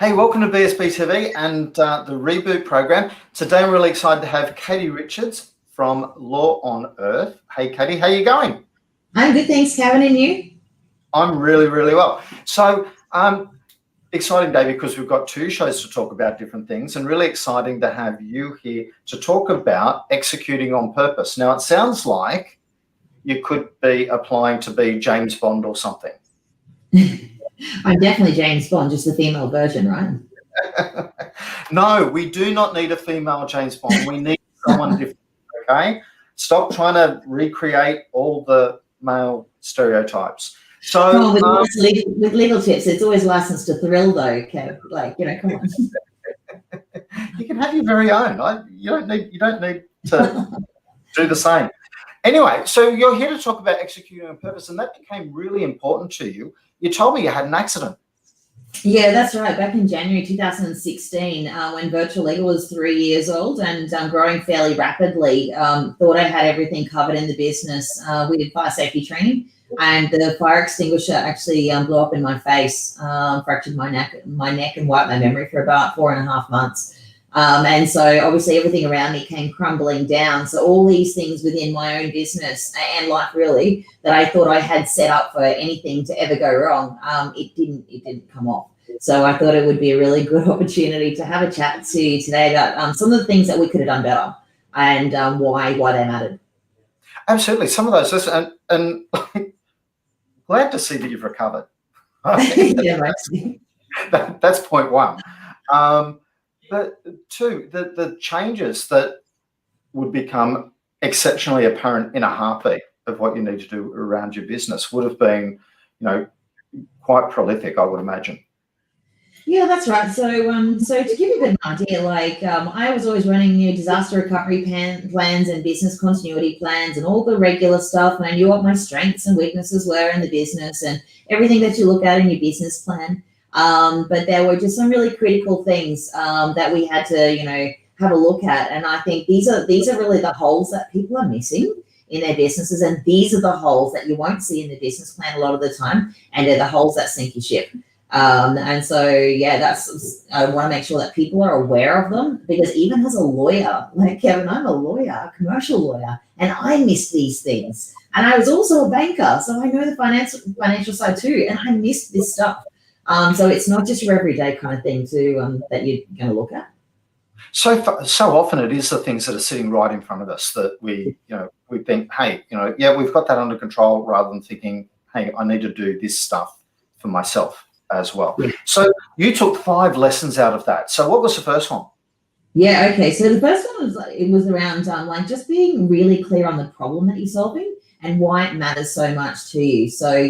Hey, welcome to BSB TV and the Reboot program. Today I'm really excited to have Katie Richards from Law on Earth. Hey, Katie, how you going? I'm good, thanks, Kevin, and you? I'm really, really well. So, exciting day because we've got two shows to talk about different things, and really exciting to have you here to talk about executing on purpose. Now, it sounds like you could be applying to be James Bond or something. I'm definitely James Bond, just the female version, right? No, we do not need a female James Bond. We need someone different, okay? Stop trying to recreate all the male stereotypes. So, with legal tips, it's always licensed to thrill, though, Kev. Like, come on. You can have your very own. You don't need to do the same. Anyway, so you're here to talk about executing on purpose, and that became really important to you. You told me you had an accident. Yeah, that's right. Back in January 2016, when Virtual Legal was 3 years old and growing fairly rapidly, thought I had everything covered in the business. We did fire safety training, and the fire extinguisher actually blew up in my face, fractured my neck and wiped my memory for about 4.5 months. And so obviously everything around me came crumbling down. So all these things within my own business and life really that I thought I had set up for anything to ever go wrong, it didn't come off. So I thought it would be a really good opportunity to have a chat to you today about some of the things that we could have done better and why they mattered. Absolutely. Some of those, and glad to see that you've recovered. Yeah, right. That's point one. But two, the changes that would become exceptionally apparent in a heartbeat of what you need to do around your business would have been, quite prolific, I would imagine. Yeah, that's right. So to give you a bit of an idea, I was always running disaster recovery plans and business continuity plans and all the regular stuff, and I knew what my strengths and weaknesses were in the business and everything that you look at in your business plan. But there were just some really critical things that we had to, have a look at. And I think these are really the holes that people are missing in their businesses. And these are the holes that you won't see in the business plan a lot of the time. And they're the holes that sink your ship. And so, yeah, I want to make sure that people are aware of them, because even as a lawyer, like Kevin, I'm a lawyer, a commercial lawyer, and I missed these things. And I was also a banker, so I know the financial side too, and I missed this stuff. So it's not just your everyday kind of thing that you're going to look at. So often it is the things that are sitting right in front of us that we think, hey, we've got that under control, rather than thinking, hey, I need to do this stuff for myself as well. Yeah. So you took 5 lessons out of that. So what was the first one? Yeah, okay. So the first one was around just being really clear on the problem that you're solving and why it matters so much to you. So,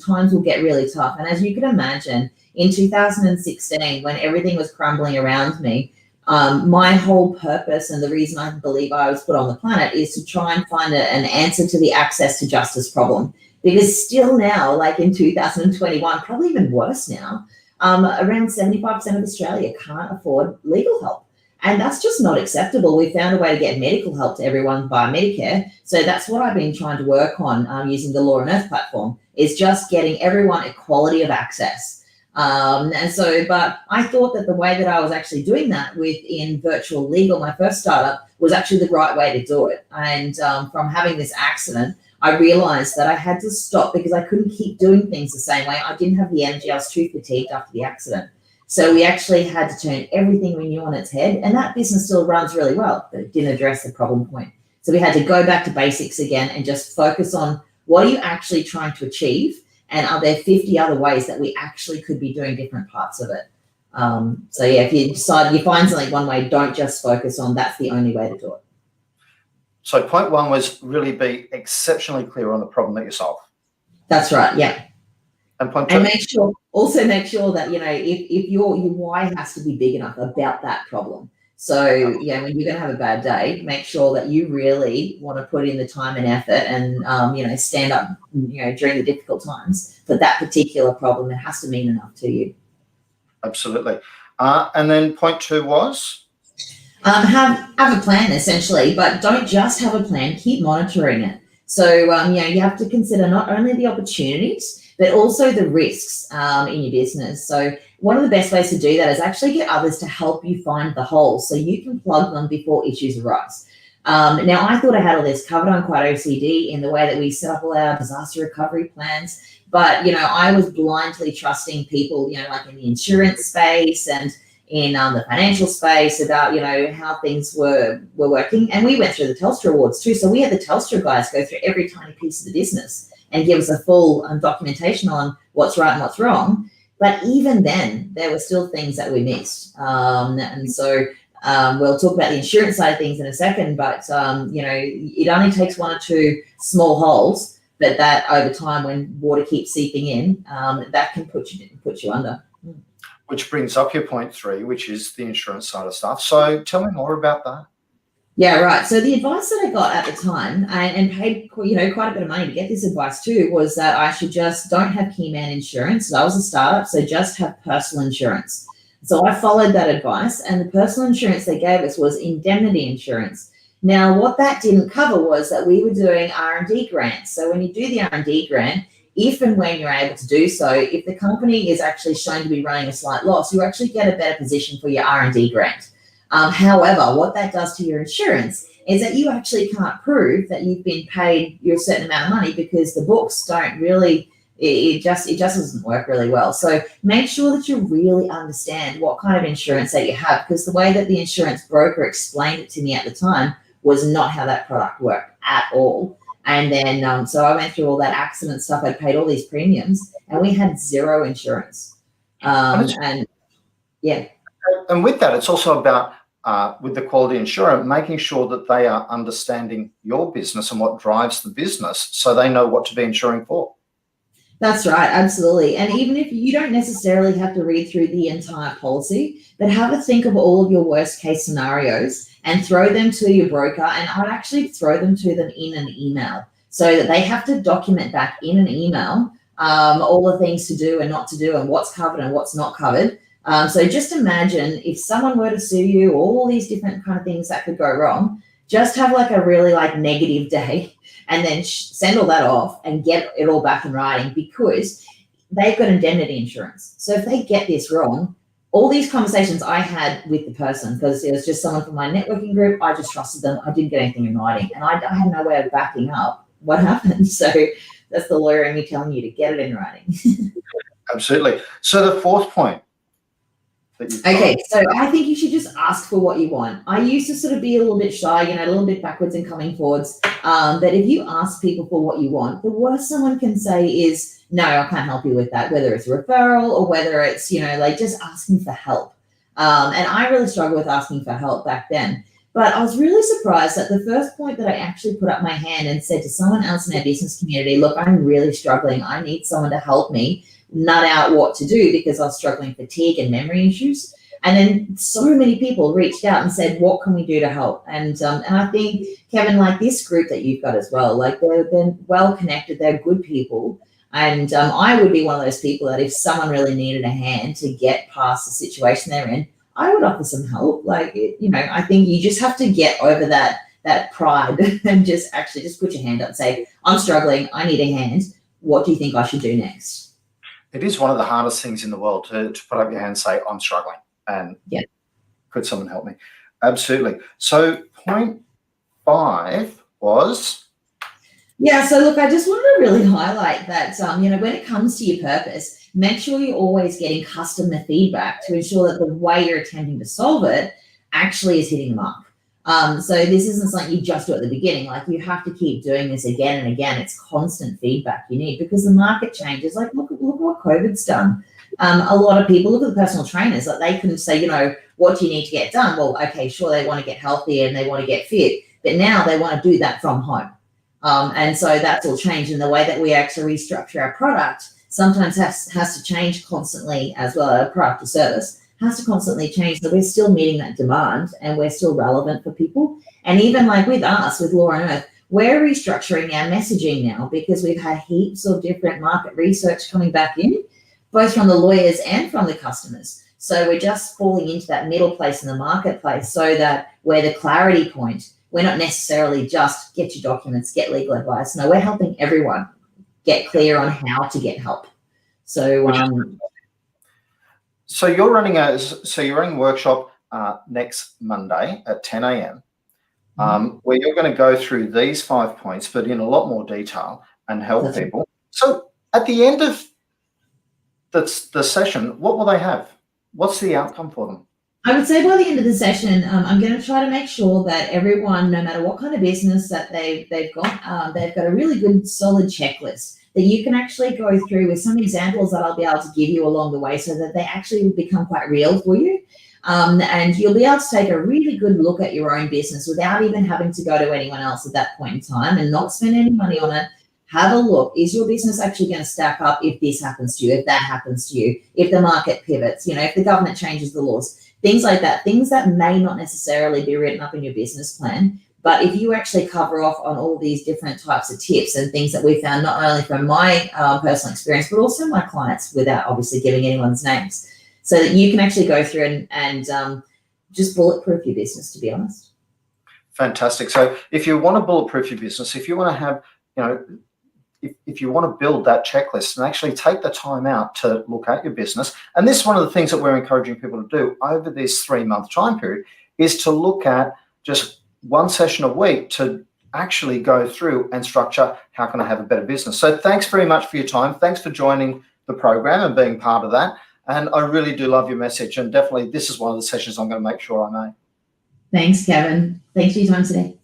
times will get really tough. And as you can imagine, in 2016, when everything was crumbling around me, my whole purpose and the reason I believe I was put on the planet is to try and find an answer to the access to justice problem. Because still now, like in 2021, probably even worse now, around 75% of Australia can't afford legal help. And that's just not acceptable. We found a way to get medical help to everyone via Medicare. So that's what I've been trying to work on using the Law on Earth platform, is just getting everyone equality of access. But I thought that the way that I was actually doing that within Virtual Legal, my first startup, was actually the right way to do it. And from having this accident, I realized that I had to stop because I couldn't keep doing things the same way. I didn't have the energy. I was too fatigued after the accident. So we actually had to turn everything we knew on its head, and that business still runs really well, but it didn't address the problem point. So we had to go back to basics again and just focus on what are you actually trying to achieve, and are there 50 other ways that we actually could be doing different parts of it? If you decide you find something one way, don't just focus on that's the only way to do it. So point 1 was really be exceptionally clear on the problem that you solve. That's right, yeah. And point 2? And make sure that, if your why has to be big enough about that problem. So, when you're going to have a bad day, make sure that you really want to put in the time and effort and, stand up, during the difficult times for that particular problem. It has to mean enough to you. Absolutely. And then point 2 was? Have a plan, essentially, but don't just have a plan, keep monitoring it. So, you have to consider not only the opportunities, but also the risks in your business. So one of the best ways to do that is actually get others to help you find the holes so you can plug them before issues arise. Now, I thought I had all this covered. I'm quite OCD in the way that we set up all our disaster recovery plans. But, I was blindly trusting people, like in the insurance space and in the financial space about, how things were working. And we went through the Telstra Awards too. So we had the Telstra guys go through every tiny piece of the business and give us a full documentation on what's right and what's wrong. But even then, there were still things that we missed. And so we'll talk about the insurance side of things in a second, but, it only takes one or two small holes, but that over time when water keeps seeping in, that can put you under. Which brings up your point 3, which is the insurance side of stuff. So tell me more about that. Yeah, right. So the advice that I got at the time and paid, quite a bit of money to get this advice too, was that I should just don't have key man insurance. So I was a startup, so just have personal insurance. So I followed that advice, and the personal insurance they gave us was indemnity insurance. Now, what that didn't cover was that we were doing R&D grants. So when you do the R&D grant, if and when you're able to do so, if the company is actually shown to be running a slight loss, you actually get a better position for your R&D grant. However, what that does to your insurance is that you actually can't prove that you've been paid your certain amount of money because the books don't really, it just doesn't work really well. So make sure that you really understand what kind of insurance that you have, because the way that the insurance broker explained it to me at the time was not how that product worked at all. And then, so I went through all that accident stuff. I paid all these premiums and we had zero insurance. And yeah. And with that, it's also about, with the quality insurer, making sure that they are understanding your business and what drives the business so they know what to be insuring for. That's right, absolutely. And even if you don't necessarily have to read through the entire policy, but have a think of all of your worst case scenarios and throw them to your broker. And I'd actually throw them to them in an email so that they have to document back in an email all the things to do and not to do and what's covered and what's not covered. So just imagine if someone were to sue you, all these different kind of things that could go wrong, just have like a really negative day and then send all that off and get it all back in writing, because they've got indemnity insurance. So if they get this wrong, all these conversations I had with the person, because it was just someone from my networking group, I just trusted them. I didn't get anything in writing and I had no way of backing up what happened. So that's the lawyer in me telling you to get it in writing. Absolutely. So the 4th point. Okay, so I think you should just ask for what you want. I used to sort of be a little bit shy, a little bit backwards and coming forwards. But if you ask people for what you want, the worst someone can say is, no, I can't help you with that, whether it's a referral or whether it's, just asking for help. And I really struggled with asking for help back then. But I was really surprised that the first point that I actually put up my hand and said to someone else in our business community, look, I'm really struggling. I need someone to help me nut out what to do because I was struggling with fatigue and memory issues. And then so many people reached out and said, what can we do to help? And I think, Kevin, like this group that you've got as well, like they're well connected, they're good people. And I would be one of those people that if someone really needed a hand to get past the situation they're in, I would offer some help. I think you just have to get over that pride and just put your hand up and say, I'm struggling, I need a hand. What do you think I should do next? It is one of the hardest things in the world to put up your hand and say, I'm struggling. And could someone help me? Absolutely. So point 5 was? Yeah, so look, I just wanted to really highlight that, when it comes to your purpose, make sure you're always getting customer feedback to ensure that the way you're attempting to solve it actually is hitting the mark. So this isn't something you just do at the beginning. Like you have to keep doing this again and again. It's constant feedback you need because the market changes. Like look what COVID's done. A lot of people look at the personal trainers, like they can say, what do you need to get done? Well, okay, sure, they want to get healthy and they want to get fit, but now they want to do that from home. And so that's all changed in the way that we actually restructure our product. Sometimes has to change constantly as well. Our product or service has to constantly change, so we're still meeting that demand and we're still relevant for people. And even like with us, with Law on Earth, we're restructuring our messaging now because we've had heaps of different market research coming back in, both from the lawyers and from the customers. So we're just falling into that middle place in the marketplace so that we're the clarity point. We're not necessarily just get your documents, get legal advice. No, we're helping everyone get clear on how to get help. So So you're running a workshop next Monday at 10 a.m. Where you're going to go through these 5 points, but in a lot more detail and help That's people. So at the end of the session, what will they have? What's the outcome for them? I would say by the end of the session, I'm going to try to make sure that everyone, no matter what kind of business that they've got a really good solid checklist that you can actually go through with some examples that I'll be able to give you along the way, so that they actually will become quite real for you. And you'll be able to take a really good look at your own business without even having to go to anyone else at that point in time and not spend any money on it. Have a look. Is your business actually going to stack up if this happens to you, if that happens to you, if the market pivots, if the government changes the laws, things like that, things that may not necessarily be written up in your business plan. But if you actually cover off on all these different types of tips and things that we found, not only from my personal experience, but also my clients, without obviously giving anyone's names, so that you can actually go through and just bulletproof your business, to be honest. Fantastic. So if you want to bulletproof your business, if you want to have, if you want to build that checklist and actually take the time out to look at your business, and this is one of the things that we're encouraging people to do over this 3-month time period, is to look at just one session a week to actually go through and structure how can I have a better business. So thanks very much for your time. Thanks for joining the program and being part of that. And I really do love your message. And definitely this is one of the sessions I'm going to make sure I make. Thanks, Kevin. Thanks for your time today.